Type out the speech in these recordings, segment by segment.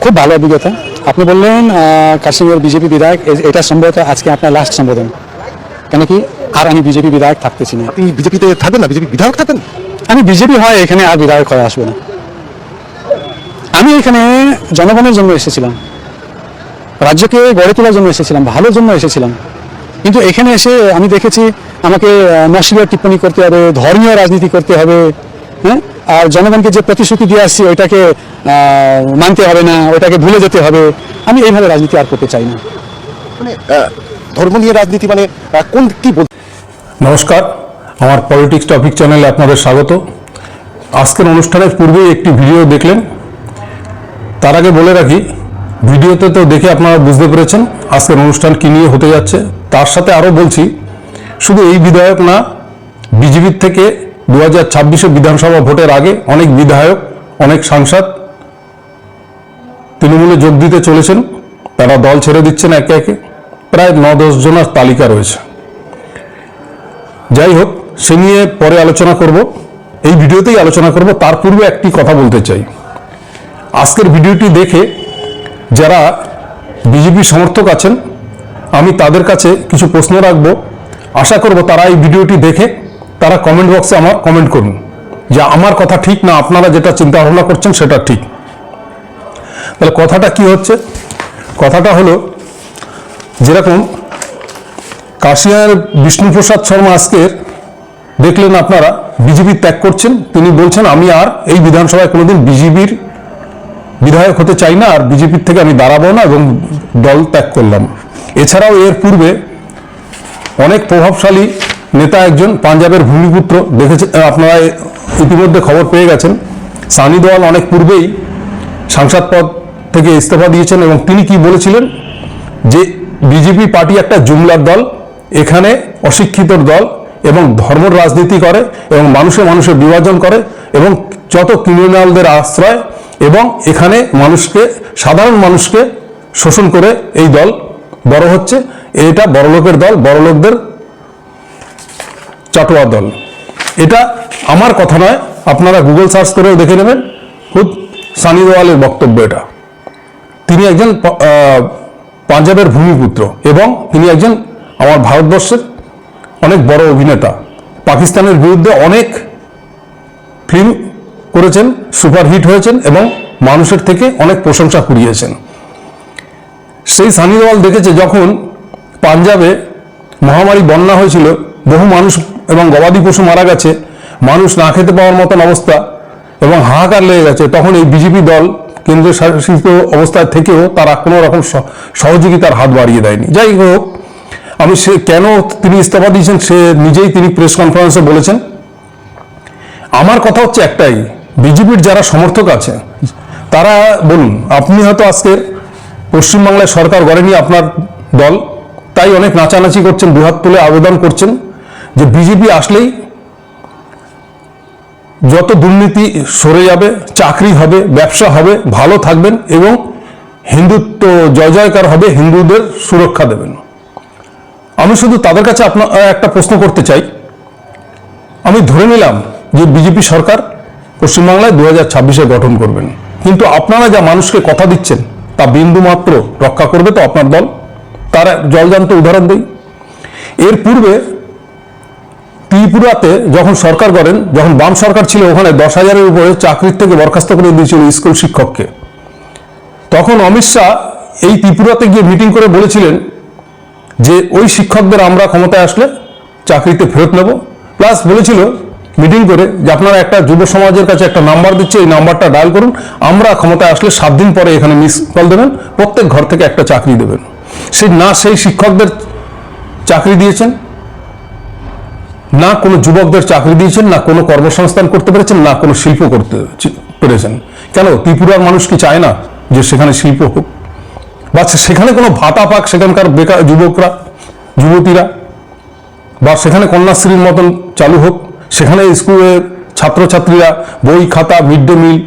খুব ভালো অভিজ্ঞতা। আপনি বললেন কাশিমের বিজেপি বিধায়ক, এটা সম্ভবত আজকে আপনার লাস্ট সম্বোধন, কেন কি আর আমি বিজেপি বিধায়ক থাকতেছি না। আপনি বিজেপিতে থাকবেন না, বিজেপি বিধায়ক থাকবেন? আমি বিজেপি হয় এখানে আর বিধায়ক হয়ে আসবো না। আমি এখানে জনগণের জন্য এসেছিলাম, রাজ্যকে গড়ে তোলার জন্য এসেছিলাম, ভালোর জন্য এসেছিলাম। কিন্তু এখানে এসে আমি দেখেছি আমাকে নস্যিক টিপ্পণী করতে হবে, ধর্মীয় রাজনীতি করতে হবে, হ্যাঁ, আর জনগণকে যে প্রতিশ্রুতি দিয়ে আসছি ওইটাকে মানতে হবে না, ওইটাকে ভুলে যেতে হবে। আমি এইভাবে রাজনীতি আর করতে চাই না। মানে ধর্ম নিয়ে রাজনীতি মানে কোন কি বল? নমস্কার, আমার পলিটিক্স টপিক চ্যানেলে আপনাদের স্বাগত। আজকের অনুষ্ঠানের পূর্বেই একটি ভিডিও দেখলেন। তার আগে বলে রাখি, ভিডিওতে তো দেখে আপনারা বুঝতে পেরেছেন আজকের অনুষ্ঠান কী নিয়ে হতে যাচ্ছে। তার সাথে আরও বলছি, শুধু এই বিধায়ক না, বিজেপির থেকে 2026 বিধানসভা ভোটের আগে অনেক বিধায়ক, অনেক সাংসদ তৃণমূলে যোগ দিতে চলেছেন। তারা দল ছেড়ে দিচ্ছেন একে একে, প্রায় 9-10 জনের তালিকা রয়েছে। যাই হোক, সে নিয়ে পরে আলোচনা করব, এই ভিডিওতেই আলোচনা করব। তার পূর্বে একটি কথা বলতে চাই। আজকের ভিডিওটি দেখে যারা বিজেপি সমর্থক আছেন, আমি তাদের কাছে কিছু প্রশ্ন রাখব। আশা করব তারা এই ভিডিওটি দেখে তারা কমেন্ট বক্সে আমার কমেন্ট করুন যে আমার কথা ঠিক না, আপনারা যেটা চিন্তা ভাবনা করছেন সেটা ঠিক। তাহলে কথাটা কি হচ্ছে? কথাটা হলো, যেরকম কাশিয়ার বিষ্ণুপ্রসাদ শর্মা আজকের দেখলেন আপনারা বিজেপি ত্যাগ করছেন। তিনি বলছেন আমি আর এই বিধানসভায় কোনোদিন বিজেপির বিধায়ক হতে চাই না, আর বিজেপির থেকে আমি দাঁড়াবো না এবং দল ত্যাগ করলাম। এছাড়াও এর পূর্বে অনেক প্রভাবশালী নেতা একজন, পাঞ্জাবের ভূমিপুত্র, দেখেছেন আপনারা ইতিমধ্যে খবর পেয়ে গেছেন, সানি দেওয়াল অনেক পূর্বেই সাংসদ পদ থেকে ইস্তফা দিয়েছেন এবং তিনি কি বলেছিলেন যে বিজেপি পার্টি একটা জুমলার দল, এখানে অশিক্ষিতর দল এবং ধর্মের রাজনীতি করে এবং মানুষে বিভাজন করে এবং যত ক্রিমিনালদের আশ্রয়, এবং এখানে মানুষকে, সাধারণ মানুষকে শোষণ করে এই দল বড় হচ্ছে। এটা বড়লোকের দল, বড়লোকদের চাটোয়া দল। এটা আমার কথা নয়, আপনারা গুগল সার্চ করেও দেখে নেবেন। খুব সানি দেওয়ালের বক্তব্য এটা। তিনি একজন পাঞ্জাবের ভূমিপুত্র এবং তিনি একজন আমার ভারতবর্ষের অনেক বড় অভিনেতা। পাকিস্তানের বিরুদ্ধে অনেক ফিল্ম করেছেন, সুপারহিট হয়েছেন এবং মানুষের থেকে অনেক প্রশংসা কুড়িয়েছেন। সেই সানি দেওয়াল দেখেছে যখন পাঞ্জাবে মহামারী বন্যা হয়েছিল, বহু মানুষ এবং গবাদি পশু মারা গেছে, মানুষ না খেতে পাওয়ার মতন অবস্থা এবং হাহাকার লেগে গেছে, তখন এই বিজেপি দল কেন্দ্রীয় শাসিত অবস্থায় থেকেও তারা কোনো রকম সহযোগিতার হাত বাড়িয়ে দেয়নি। যাই হোক, আমি সে কেন তিনি ইস্তফা দিয়েছেন সে নিজেই তিনি প্রেস কনফারেন্সে বলেছেন। আমার কথা হচ্ছে একটাই, বিজেপির যারা সমর্থক আছে তারা বলুন, আপনি হয়তো আজকের পশ্চিমবাংলায় সরকার গড়েনি আপনার দল, তাই অনেক নাচানাচি করছেন, দুহাত তুলে আবেদন করছেন যে বিজেপি আসলেই যত দুর্নীতি সরে যাবে, চাকরি হবে, ব্যবসা হবে, ভালো থাকবেন এবং হিন্দুত্ব জয় জয়কার হবে, হিন্দুদের সুরক্ষা দেবেন। আমি শুধু তাদের কাছে একটা প্রশ্ন করতে চাই। আমি ধরে নিলাম যে বিজেপি সরকার পশ্চিমবাংলায় 2026 গঠন করবেন, কিন্তু আপনারা যা মানুষকে কথা দিচ্ছেন তা বিন্দু মাত্র রক্ষা করবে তো আপনার দল? তার জলজান্ত উদাহরণ দিই। এর পূর্বে ত্রিপুরাতে যখন সরকার করেন, যখন বাম সরকার ছিল, ওখানে 10,000-এর উপরে চাকরির থেকে বরখাস্ত করে দিয়েছিল স্কুল শিক্ষককে। তখন অমিত শাহ এই ত্রিপুরাতে গিয়ে মিটিং করে বলেছিলেন যে ওই শিক্ষকদের আমরা ক্ষমতায় আসলে চাকরিতে ফেরত নেব, প্লাস বলেছিল মিটিং করে যে আপনারা একটা যুব সমাজের কাছে একটা নাম্বার দিচ্ছে, এই নাম্বারটা ডায়াল করুন, আমরা ক্ষমতায় আসলে 7 দিন পরে এখানে মিস কল দেবেন, প্রত্যেক ঘর থেকে একটা চাকরি দেবেন। সেই শিক্ষকদের চাকরি দিয়েছেন না, কোনো যুবকদের চাকরি দিয়েছেন না, কোনো কর্মসংস্থান করতে পেরেছেন না, কোনো শিল্প করতে পেরেছেন। কেন ত্রিপুরার মানুষ কি চায় না যে সেখানে শিল্প হোক বা সেখানে কোনো ভাতা পাক সেখানকার বেকার যুবকরা, যুবতীরা, বা সেখানে কন্যাশ্রীর মতন চালু হোক, সেখানে স্কুলের ছাত্রছাত্রীরা বই খাতা, মিড ডে মিল,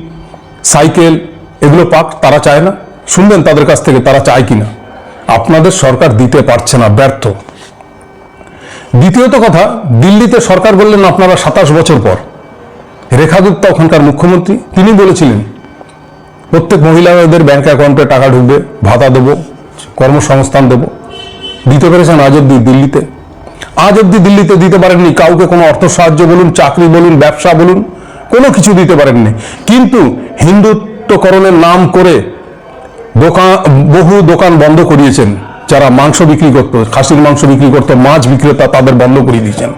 সাইকেল এগুলো পাক? তারা চায় না? শুনবেন তাদের কাছ থেকে তারা চায় কিনা। আপনাদের সরকার দিতে পারছে না, ব্যর্থ। দ্বিতীয়ত কথা, দিল্লিতে সরকার বললেন আপনারা 27 বছর পর, রেখা গুপ্তা ওখানকার মুখ্যমন্ত্রী, তিনি বলেছিলেন প্রত্যেক মহিলাদের ব্যাংক অ্যাকাউন্টে টাকা ঢুকবে, ভাতা দেবো, কর্মসংস্থান দেবো। দিতে পেরেছেন আজ অব্দি দিল্লিতে? আজ অব্দি দিল্লিতে দিতে পারেননি। কাউকে কোনো অর্থ সাহায্য বলুন, চাকরি বলুন, ব্যবসা বলুন, কোনো কিছু দিতে পারেননি। কিন্তু হিন্দুত্বকরণের নাম করে বহু দোকান বন্ধ করিয়েছেন। যারা মাংস বিক্রি করতো, খাসির মাংস বিক্রি করতো, মাছ বিক্রেতা, তাদের বন্ধ করিয়ে দিয়েছেন।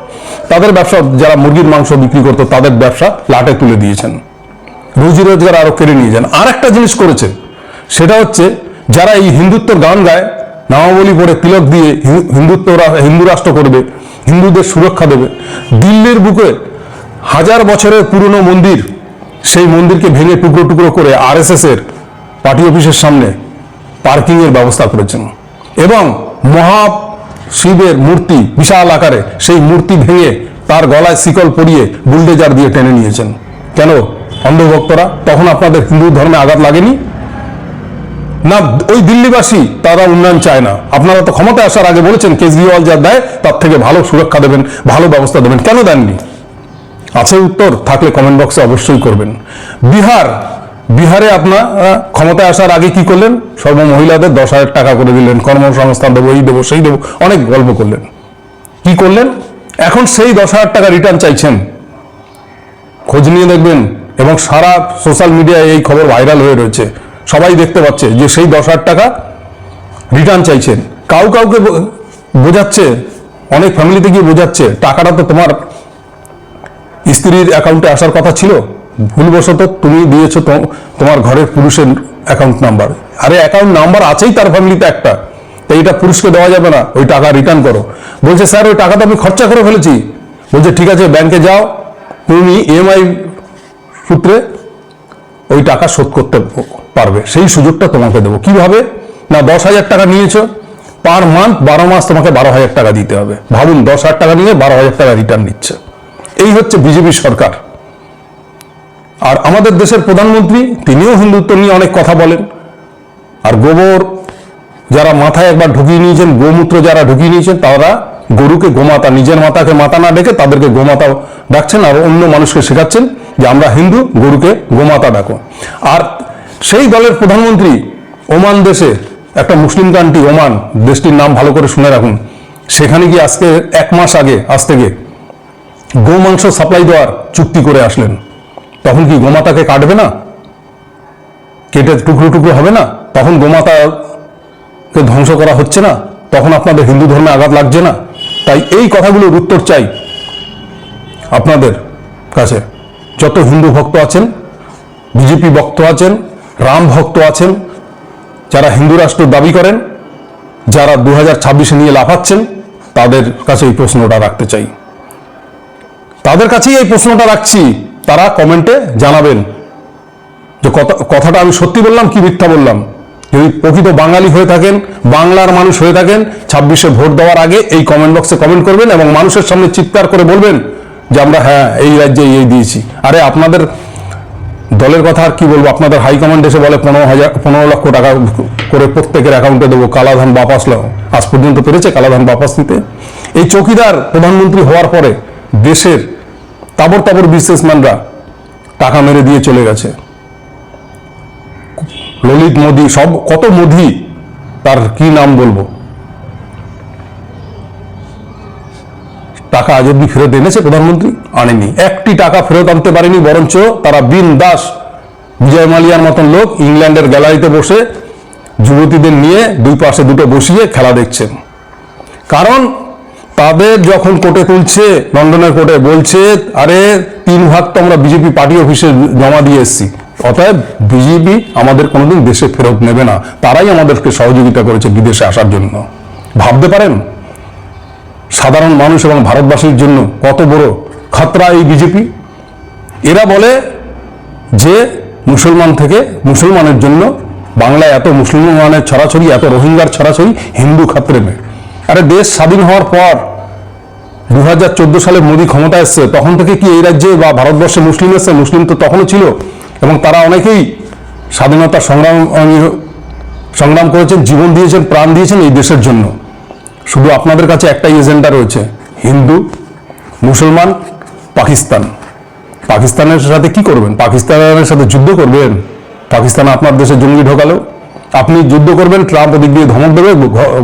তাদের ব্যবসা, যারা মুরগির মাংস বিক্রি করতো, তাদের ব্যবসা লাটে তুলে দিয়েছেন। রুজি রোজগার আরো কেড়ে নিয়েছেন। আর একটা জিনিস করেছে, সেটা হচ্ছে যারা এই হিন্দুত্বের গান গায়, নামাবলী পড়ে তিলক দিয়ে হিন্দু রাষ্ট্র করবে, হিন্দুদের সুরক্ষা দেবে, দিল্লির বুকে 1000 বছরের পুরনো মন্দির, সেই মন্দিরকে ভেঙে টুকরো টুকরো করে RSS এর পার্টি অফিসের সামনে পার্কিং এর ব্যবস্থা করেছেন। এবং মহা শিবের মূর্তি বিশাল আকারে, সেই মূর্তি ভেঙে তার গলায় শিকল পরিয়ে বুলডেজার দিয়ে টেনে নিয়েছেন। কেন? অন্ধভক্তরা। তখন আপনাদের হিন্দু ধর্মে আঘাত লাগেনি না? ওই দিল্লিবাসী তারা উন্নয়ন চায় না। আপনারা তো ক্ষমতায় আসার আগে বলেছেন কেজরিওয়াল যা দেয় তার থেকে ভালো সুরক্ষা দেবেন, ভালো ব্যবস্থা দেবেন। কেন দেননি? আছে উত্তর? থাকলে কমেন্ট বক্সে অবশ্যই করবেন। বিহারে আপনার ক্ষমতায় আসার আগে কি করলেন? সর্ব মহিলাদের 10,000 টাকা করে দিলেন, কর্মসংস্থান দেবো, এই দেবো, সেই দেবো, অনেক গল্প করলেন। কি করলেন? এখন সেই 10,000 টাকা রিটার্ন চাইছেন। খোঁজ নিয়ে দেখবেন, এবং সারা সোশ্যাল মিডিয়ায় এই খবর ভাইরাল হয়ে রয়েছে। সবাই দেখতে পাচ্ছে যে সেই 10,000 টাকা রিটার্ন চাইছেন। কাউকে বোঝাচ্ছে, অনেক ফ্যামিলিতে গিয়ে বোঝাচ্ছে টাকাটা তো তোমার স্ত্রীর অ্যাকাউন্টে আসার কথা ছিল, ভুলবশত তুমি দিয়েছো তোমার ঘরের পুরুষের অ্যাকাউন্ট নাম্বার। আরে অ্যাকাউন্ট নাম্বার আছেই তার ফ্যামিলিতে একটা, তাই এটা পুরুষকে দেওয়া যাবে না? ওই টাকা রিটার্ন করো। বলছে স্যার ওই টাকা তো আমি খরচা করে ফেলেছি। বলছে ঠিক আছে, ব্যাংকে যাও, তুমি EMI সূত্রে ওই টাকা শোধ করতে পারবে, সেই সুযোগটা তোমাকে দেবো। কিভাবে? না, 10,000 টাকা নিয়েছো, পার মান্থ 12 মাস তোমাকে 12,000 টাকা দিতে হবে। ভাবুন, 10,000 টাকা নিয়ে 12,000 টাকা রিটার্ন নিচ্ছে। এই হচ্ছে বিজেপি সরকার। আর আমাদের দেশের প্রধানমন্ত্রী, তিনিও হিন্দুত্ব নিয়ে অনেক কথা বলেন। আর গোবর যারা মাথায় একবার ঢুকিয়ে নিয়েছেন, গোমূত্র যারা ঢুকিয়ে নিয়েছেন, তারা গরুকে গোমাতা, নিজের মাতাকে মাতা না ডেকে তাদেরকে গোমাতা ডাকছেন, আর অন্য মানুষকে শেখাচ্ছেন যে আমরা হিন্দু, গরুকে গোমাতা ডাকো। আর সেই দলের প্রধানমন্ত্রী ওমান দেশে, একটা মুসলিম কান্ট্রি ওমান, দেশটির নাম ভালো করে শুনে রাখুন, সেখানে গিয়ে আজকে 1 মাস আগে, আজ থেকে গোমাংস সাপ্লাই দেওয়ার চুক্তি করে আসলেন। তখন কি গোমাতাকে কাটবে না? কেটে টুকরো টুকরো হবে না? তখন গোমাতাকে ধ্বংস করা হচ্ছে না? তখন আপনাদের হিন্দু ধর্মে আঘাত লাগছে না? তাই এই কথাগুলোর উত্তর চাই আপনাদের কাছে। যত হিন্দু ভক্ত আছেন, বিজেপি ভক্ত আছেন, রাম ভক্ত আছেন, যারা হিন্দু রাষ্ট্র দাবি করেন, যারা 2026-এ নিয়ে লাফাচ্ছেন, তাদের কাছে এই প্রশ্নটা রাখতে চাই। তাদের কাছেই এই প্রশ্নটা রাখছি। তারা কমেন্টে জানাবেন যে কথাটা আমি সত্যি বললাম কি মিথ্যা বললাম। যদি প্রকৃত বাঙালি হয়ে থাকেন, বাংলার মানুষ হয়ে থাকেন, 26-এ ভোট দেওয়ার আগে এই কমেন্ট বক্সে কমেন্ট করবেন এবং মানুষের সামনে চিৎকার করে বলবেন যে আমরা হ্যাঁ এই রাজ্যে এই দিয়েছি। আরে আপনাদের দলের কথা আর কি বলবো, আপনাদের হাইকমান্ড এসে বলে 15 লক্ষ টাকা করে প্রত্যেকের অ্যাকাউন্টে দেবো, কালাধান বাপাস লাও। আজ পর্যন্ত পেরেছে কালাধান বাপাস নিতে? এই চৌকিদার প্রধানমন্ত্রী হওয়ার পরে দেশের তাবর তাবর বিজনেসম্যানরা টাকা মেরে দিয়ে চলে গেছে। ললিত মোদি, সব কত মোদি, তার কি নাম বলবো, টাকা আজ অব্দি ফেরত এনেছে প্রধানমন্ত্রী? আনেনি। একটি টাকা ফেরত আনতে পারেনি, বরঞ্চ তারা বিন্দাস বিজয় মালিয়ার মতন লোক ইংল্যান্ডের গ্যালারিতে বসে যুবতীদের নিয়ে দুই পাশে দুটো বসিয়ে খেলা দেখছেন। কারণ তাদের যখন কোর্টে তুলছে, লন্ডনের কোর্টে, বলছে আরে 3 ভাগ তো আমরা বিজেপি পার্টি অফিসে জমা দিয়ে এসেছি, অতএব বিজেপি আমাদের কোনোদিন দেশে ফেরত নেবে না। তারাই আমাদেরকে সহযোগিতা করেছে বিদেশে আসার জন্য। ভাবতে পারেন সাধারণ মানুষ এবং ভারতবাসীর জন্য কত বড় খতরা এই বিজেপি। এরা বলে যে মুসলমান থেকে, মুসলমানের জন্য বাংলায় এত মুসলমানের ছড়াছড়ি, এত রোহিঙ্গার ছড়াছড়ি, হিন্দু খাতরে নেই। আরে দেশ স্বাধীন হওয়ার পর 2014 সালে মোদী ক্ষমতা এসছে, তখন থেকে কি এই রাজ্যে বা ভারতবর্ষে মুসলিম এসছে? মুসলিম তো তখনও ছিল, এবং তারা অনেকেই স্বাধীনতা সংগ্রাম করেছেন, জীবন দিয়েছেন, প্রাণ দিয়েছেন এই দেশের জন্য। শুধু আপনাদের কাছে একটাই এজেন্ডা রয়েছে, হিন্দু, মুসলমান, পাকিস্তান। পাকিস্তানের সাথে কি করবেন? পাকিস্তানের সাথে যুদ্ধ করবেন? পাকিস্তান আপনার দেশে জঙ্গি ঢোকালো, আপনি যুদ্ধ করবেন, ট্রাম্প ওদিক দিয়ে ধমক দেবে,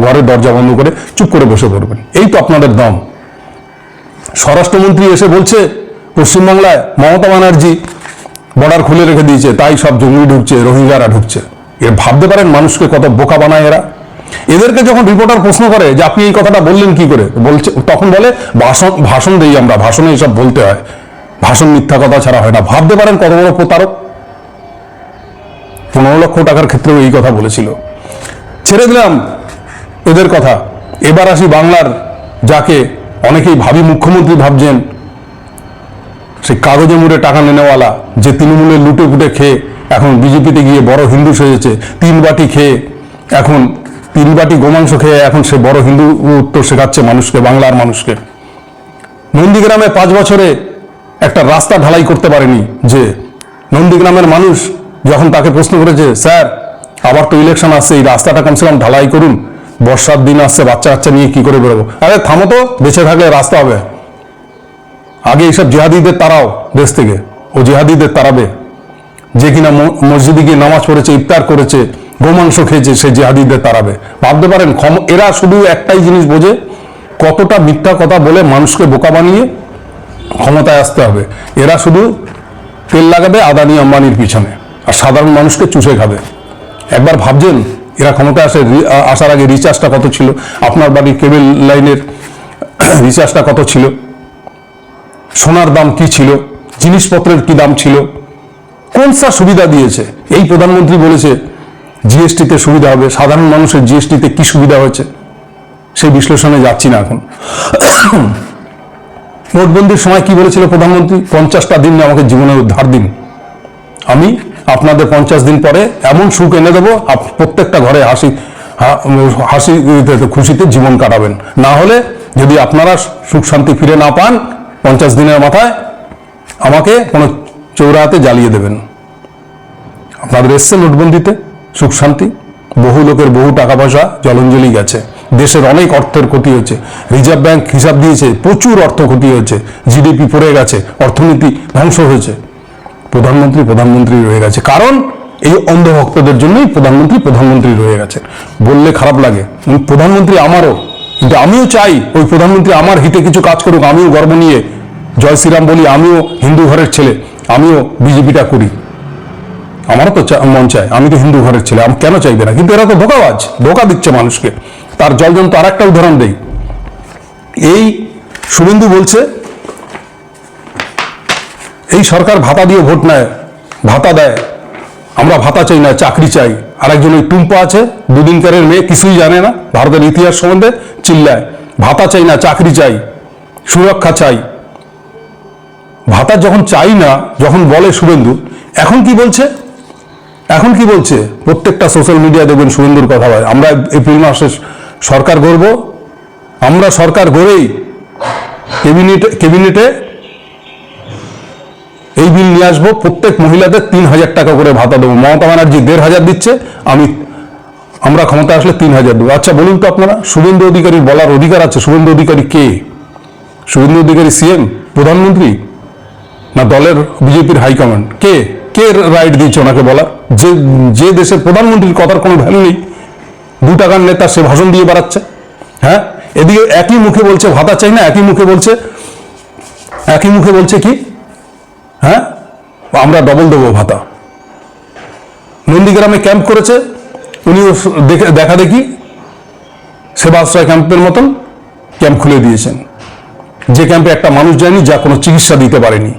ঘরের দরজা বন্ধ করে চুপ করে বসে পড়বেন। এই তো আপনাদের দম। স্বরাষ্ট্রমন্ত্রী এসে বলছে পশ্চিমবাংলায় মমতা ব্যানার্জি বর্ডার খুলে রেখে দিয়েছে, তাই সব জঙ্গি ঢুকছে, রোহিঙ্গারা ঢুকছে। এর ভাবতে পারেন মানুষকে কত বোকা বানায় এরা। এদেরকে যখন রিপোর্টার প্রশ্ন করে যে আপনি এই কথাটা বললেন কি করে, বলছে তখন বলে ভাষণ দেই আমরা, ভাষণে এসব বলতে হয়, ভাষণ মিথ্যা কথা ছাড়া হয় না। ভাবতে পারেন কত বড় প্রতারক। 15 লক্ষ টাকার ক্ষেত্রেও এই কথা বলেছিল। ছেড়ে দিলাম এদের কথা, এবার আসি বাংলার যাকে অনেকেই ভাবি মুখ্যমন্ত্রী ভাবছেন, সেই কাগজে মুড়ে টাকা নেওয়ালা, যে তৃণমূলের লুটে ফুটে খেয়ে এখন বিজেপিতে গিয়ে বড় হিন্দু সেজেছে, 3 বাটি খেয়ে এখন 3 বাটি গোমাংস খেয়ে এখন সে বড় হিন্দু উত্তর শেখাচ্ছে মানুষকে, বাংলার মানুষকে। নন্দীগ্রামে 5 বছরে একটা রাস্তা ঢালাই করতে পারেনি, যে নন্দীগ্রামের মানুষ যখন তাকে প্রশ্ন করেছে, স্যার আবার তো ইলেকশন আসছে, এই রাস্তাটা কমসে কম ঢালাই করুন, বর্ষার দিন আসছে, বাচ্চা কাচ্চা নিয়ে কি করে বেরোবো? আরে থামো তো, বেঁচে থাকলে রাস্তা হবে। আগে এইসব জিহাদিদের তারাও দেশ থেকে, ও জিহাদিদের তাড়াবে। যে কিনা মসজিদে গিয়ে নামাজ পড়েছে, ইফতার করেছে, গোমাংস খেয়েছে, সে জিহাদিদের তাড়াবে। ভাবতে পারেন এরা শুধু একটাই জিনিস বোঝে, কতটা মিথ্যা কথা বলে মানুষকে বোকা বানিয়ে ক্ষমতায় আসতে হবে। এরা শুধু তেল লাগাবে আদানি আম্বানির পিছনে, আর সাধারণ মানুষকে চুষে খাবে। একবার ভাবছেন এরা ক্ষমতায় আসার আগে রিচার্জটা কত ছিল? আপনার বাড়ির কেবল লাইনের রিচার্জটা কত ছিল? সোনার দাম কি ছিল? জিনিসপত্রের কি দাম ছিল? কোন সুবিধা দিয়েছে? এই প্রধানমন্ত্রী বলেছে জিএসটিতে সুবিধা হবে, সাধারণ মানুষের জিএসটিতে কি সুবিধা হয়েছে সেই বিশ্লেষণে যাচ্ছি না এখন। নোটবন্দির সময় কি বলেছিল প্রধানমন্ত্রী? 50টা দিন আমাকে জীবনের উদ্ধার দিন, আমি আপনাদের 50 দিন পরে এমন সুখ এনে দেবো, প্রত্যেকটা ঘরে হাসি খুশিতে জীবন কাটাবেন। না হলে যদি আপনারা সুখ শান্তি ফিরে না পান 50 দিনের মাথায় আমাকে কোনো চৌরাহাতে জ্বালিয়ে দেবেন। আপনাদের এসছে নোটবন্দিতে সুখ শান্তি, বহু লোকের বহু টাকা পয়সা জলাঞ্জলি গেছে, দেশের অনেক অর্থের ক্ষতি হয়েছে, রিজার্ভ ব্যাংক হিসাব দিয়েছে প্রচুর অর্থ ক্ষতি হয়েছে, জিডিপি পড়ে গেছে, অর্থনীতি ধ্বংস হয়েছে। প্রধানমন্ত্রী রয়ে গেছে, কারণ এই অন্ধভক্তদের জন্যই প্রধানমন্ত্রী রয়ে গেছে। বললে খারাপ লাগে, প্রধানমন্ত্রী আমারও, কিন্তু আমিও চাই ওই প্রধানমন্ত্রী আমার হিতে কিছু কাজ করুক, আমিও গর্ব নিয়ে জয় শ্রীরাম বলি, আমিও হিন্দু ঘরের ছেলে, আমিও বিজেপিটা করি, আমারও তো মন চায়, আমি তো হিন্দু ঘরের ছেলে, আমি কেন চাইবে না? কিন্তু এরা তো ধোঁকাবাজ, ধোঁকা দিচ্ছে মানুষকে। তার জলজন্ত আর একটা উদাহরণ দেই। এই শুভেন্দু বলছে এই সরকার ভাতা দিয়ে ভোট নেয়, ভাতা দেয়, আমরা ভাতা চাই না, চাকরি চাই। আর একজন ওই টুম্পা আছে, দুদিনকারের মেয়ে, কিছুই জানে না ভারতের ইতিহাস সম্বন্ধে, চিল্লায় ভাতা চাই না, চাকরি চাই, সুরক্ষা চাই। ভাতা যখন চাই না, যখন বলে শুভেন্দু, এখন কি বলছে? প্রত্যেকটা সোশ্যাল মিডিয়া দেখবেন শুভেন্দুর কথা হয়, আমরা এপ্রিল মাসে সরকার গড়ব, আমরা সরকার গড়েই ক্যাবিনেটে এই বিল নিয়ে আসবো, প্রত্যেক মহিলাদের 3000 টাকা করে ভাতা দেবো। মমতা ব্যানার্জি 1500 দিচ্ছে, আমরা ক্ষমতা আসলে 3000 দেবো। আচ্ছা বলুন তো আপনারা, শুভেন্দু অধিকারী বলার অধিকার আছে? শুভেন্দু অধিকারী কে? শুভেন্দু অধিকারী সিএম, প্রধানমন্ত্রী, না দলের বিজেপির হাইকমান্ড? কে রাইট দিয়েছে ওনাকে বলার? যে দেশের প্রধানমন্ত্রীর কথার কোনো ভ্যালু নেই, 2 টাকার নেতা, সে ভাষণ দিয়ে বেড়াচ্ছে। হ্যাঁ, এদিকে একই মুখে বলছে ভাতা চাই না, একই মুখে বলছে কি, হ্যাঁ আমরা ডবল দেবো ভাতা। নন্দীগ্রামে ক্যাম্প করেছে, উনিও দেখা দেখি সেবাশ্রয় ক্যাম্পের মতন ক্যাম্প খুলে দিয়েছেন, যে ক্যাম্পে একটা মানুষ যায়নি, যা কোনো চিকিৎসা দিতে পারেনি।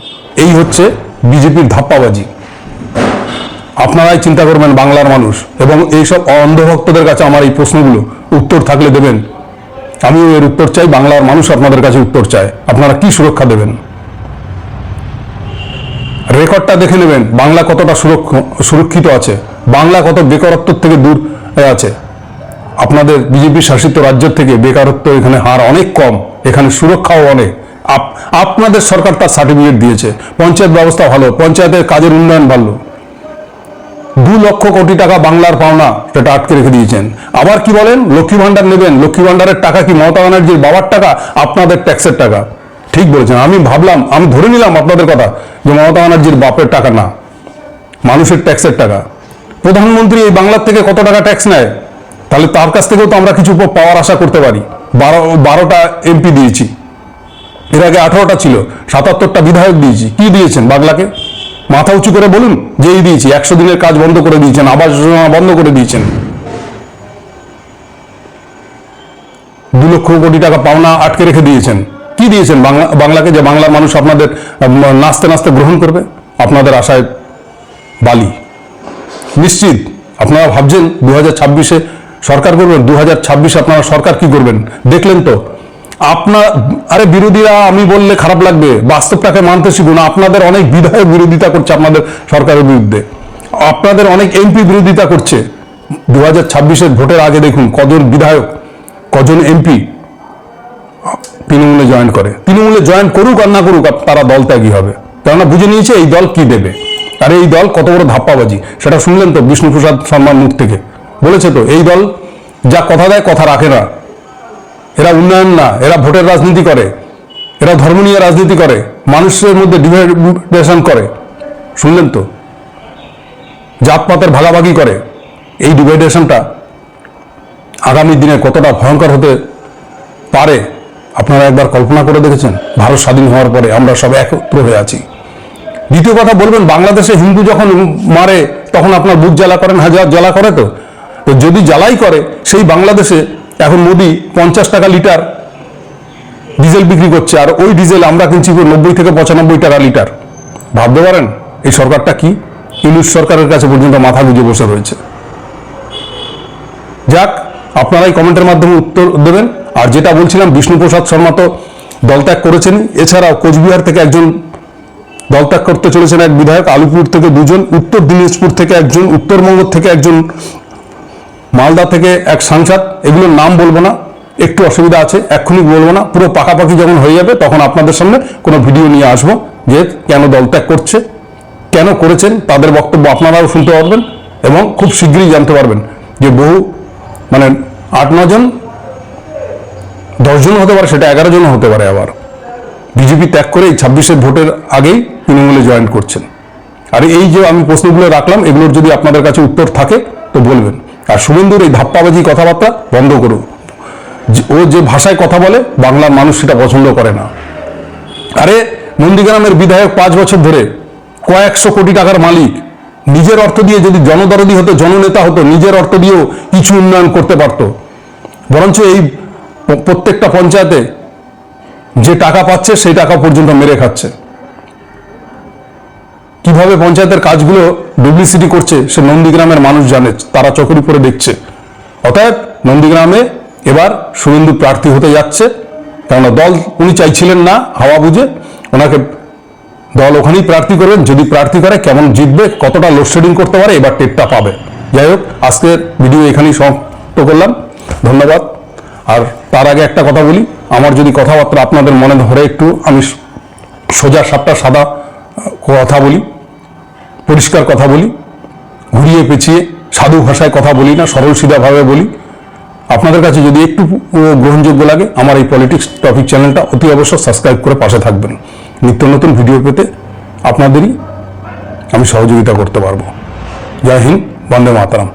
এই হচ্ছে বিজেপির ধাপ্পাবাজি। আপনারাই চিন্তা করবেন বাংলার মানুষ, এবং এইসব অন্ধভক্তদের কাছে আমার এই প্রশ্নগুলো উত্তর থাকলে দেবেন। আমিও এর উত্তর চাই, বাংলার মানুষ আপনাদের কাছে উত্তর চায়। আপনারা কি সুরক্ষা দেবেন? রেকর্ডটা দেখে নেবেন, বাংলা কতটা সুরক্ষিত আছে, বাংলা কত বেকারত্ব থেকে দূর আছে। আপনাদের বিজেপি শাসিত রাজ্যের থেকে বেকারত্ব এখানে হার অনেক কম, এখানে সুরক্ষাও অনেক। আপনাদের সরকার তার সার্টিফিকেট দিয়েছে, পঞ্চায়েত ব্যবস্থা ভালো, পঞ্চায়েতের কাজের উন্নয়ন ভালো। 2 লক্ষ কোটি টাকা বাংলার পাওনা, সেটা আটকে রেখে দিয়েছেন। আবার কি বলেন লক্ষ্মী ভান্ডার নেবেন, লক্ষ্মী ভান্ডারের টাকা কি মমতা ব্যানার্জির বাবার টাকা? আপনাদের ট্যাক্সের টাকা। ঠিক বলেছেন, আমি ধরে নিলাম আপনাদের কথা যে মমতা ব্যানার্জির বাপের টাকা না, মানুষের ট্যাক্সের টাকা। প্রধানমন্ত্রী এই বাংলার থেকে কত টাকা ট্যাক্স নেয়? তাহলে তার কাছ থেকেও তো আমরা কিছু পাওয়ার আশা করতে পারি। 12টা এমপি দিয়েছি, এর আগে 18টা ছিল, 77টা বিধায়ক দিয়েছি। কি দিয়েছেন বাংলাকে? মাথা উঁচু করে বলুন যে এই দিয়েছি। 100 দিনের কাজ বন্ধ করে দিয়েছেন, আবাস যোজনা বন্ধ করে দিয়েছেন, 2 লক্ষ কোটি টাকা পাওনা আটকে রেখে দিয়েছেন। কি দিয়েছেন বাংলাকে যে বাংলার মানুষ আপনাদের নাচতে নাচতে গ্রহণ করবে? আপনাদের আশায় বালি। নিশ্চিত আপনারা ভাবছেন 2026-এ সরকার করবেন, 2026-এ আপনারা সরকার কি করবেন দেখলেন তো। আরে বিরোধীরা আমি বললে খারাপ লাগবে, বাস্তবটাকে মানতে শিখুন। আপনাদের অনেক বিধায়ক বিরোধিতা করছে আপনাদের সরকারের বিরুদ্ধে, আপনাদের অনেক এমপি বিরোধিতা করছে। 2026-এর ভোটের আগে দেখুন কজন বিধায়ক, কজন এমপি তৃণমূলে জয়েন করে। তৃণমূলে জয়েন করুক আর না করুক, তারা দল ত্যাগী হবে, কেননা বুঝে নিয়েছে এই দল কি দেবে। আর এই দল কত বড় ধাপ্পাবাজি সেটা শুনলেন তো বিষ্ণুপ্রসাদ শর্মার মুখ থেকে। বলেছে তো এই দল যা কথা দেয় কথা রাখে না, এরা উন্নয়ন না, এরা ভোটের রাজনীতি করে, এরা ধর্ম নিয়ে রাজনীতি করে, মানুষের মধ্যে ডিভাইডেশন করে। শুনলেন তো, জাতপাতের ভাগাভাগি করে। এই ডিভাইডেশনটা আগামী দিনে কতটা ভয়ঙ্কর হতে পারে আপনারা একবার কল্পনা করে দেখেছেন? ভারত স্বাধীন হওয়ার পরে আমরা সব একত্র হয়ে আছি। দ্বিতীয় কথা বলবেন, বাংলাদেশে হিন্দু যখন মারে তখন আপনার বুক জ্বালা করেন? হ্যাঁ, জ্বালা করে তো। যদি জ্বালাই করে, সেই বাংলাদেশে এখন মোদি 50 টাকা লিটার ডিজেল বিক্রি করছে, আর ওই ডিজেল আমরা কিনছি 90 থেকে 95 টাকা লিটার। ভাবতে পারেন এই সরকারটা কি? ইউনুস সরকারের কাছে পর্যন্ত মাথা গুঁজে বসে রয়েছে। যাক, আপনারাই কমেন্টের মাধ্যমে উত্তর দেবেন। আর যেটা বলছিলাম, বিষ্ণুপ্রসাদ শর্মা তো দলত্যাগ করেছেন, এছাড়াও কোচবিহার থেকে একজন দলত্যাগ করতে চলেছেন, এক বিধায়ক, আলিপুর থেকে 2 জন, উত্তর দিনাজপুর থেকে একজন, উত্তরবঙ্গ থেকে একজন, মালদা থেকে এক সাংসদ। এগুলোর নাম বলবো না, একটু অসুবিধা আছে, এক্ষুনি বলবো না। পুরো পাকাপাকি যখন হয়ে যাবে তখন আপনাদের সামনে কোনো ভিডিও নিয়ে আসবো যে কেন দলত্যাগ করছে, কেন করেছেন, তাদের বক্তব্য আপনারাও শুনতে পারবেন এবং খুব শীঘ্রই জানতে পারবেন যে বহু 8-9 জন, 10 জন হতে পারে, সেটা 11 জন হতে পারে। আবার বিজেপি ত্যাগ করে এই 26-এর ভোটের আগেই তৃণমূলে জয়েন করছেন। আর এই যে আমি প্রশ্নগুলো রাখলাম, এগুলোর যদি আপনাদের কাছে উত্তর থাকে তো বলবেন। আর শুভেন্দুর এই ধাপ্পাবাজি কথাবার্তা বন্ধ করুন। ও যে ভাষায় কথা বলে বাংলার মানুষ সেটা পছন্দ করে না। আরে নন্দীগ্রামের বিধায়ক 5 বছর ধরে কয়েকশো কোটি টাকার মালিক, নিজের অর্থ দিয়ে যদি জনদরদি হতো, জননেতা হতো, নিজের অর্থ দিয়েও কিছু উন্নয়ন করতে পারত। বরঞ্চ এই প্রত্যেকটা পঞ্চায়েতে যে টাকা পাচ্ছে সেই টাকা পর্যন্ত মেরে খাচ্ছে। কিভাবে পঞ্চায়েতের কাজগুলো ডুপ্লিসিটি করছে সে নন্দীগ্রামের মানুষ জানে, তারা চোখের উপরে দেখছে। অতএব নন্দীগ্রামে এবার শুভেন্দু প্রার্থী হতে যাচ্ছে, কেননা দল উনি চাইছিলেন না, হাওয়া বুঝে ওনাকে দল ওখানেই প্রার্থী করবেন। যদি প্রার্থী করে কেমন জিতবে, কতটা লোডশেডিং করতে পারে, এবার টেরটা পাবে। যাই হোক, আজকের ভিডিও এখানেই সমাপ্ত করলাম, ধন্যবাদ। আর তার আগে একটা কথা বলি, আমার যদি কথাবার্তা আপনাদের মনে ধরে, একটু আমি সোজা সাপটা সাদা কথা বলি, পরিষ্কার কথা বলি, ঘুরিয়ে পেঁচিয়ে সাধু ভাষায় কথা বলি না, সরল সিধাভাবে বলি। আপনাদের কাছে যদি একটু গ্রহণযোগ্য লাগে, আমার এই পলিটিক্স টপিক চ্যানেলটা অতি অবশ্যই সাবস্ক্রাইব করে পাশে থাকবেন। নিত্য নতুন ভিডিও পেতে আপনাদেরই আমি সহযোগিতা করতে পারবো। জয় হিন্দ, বন্দে মাতরম।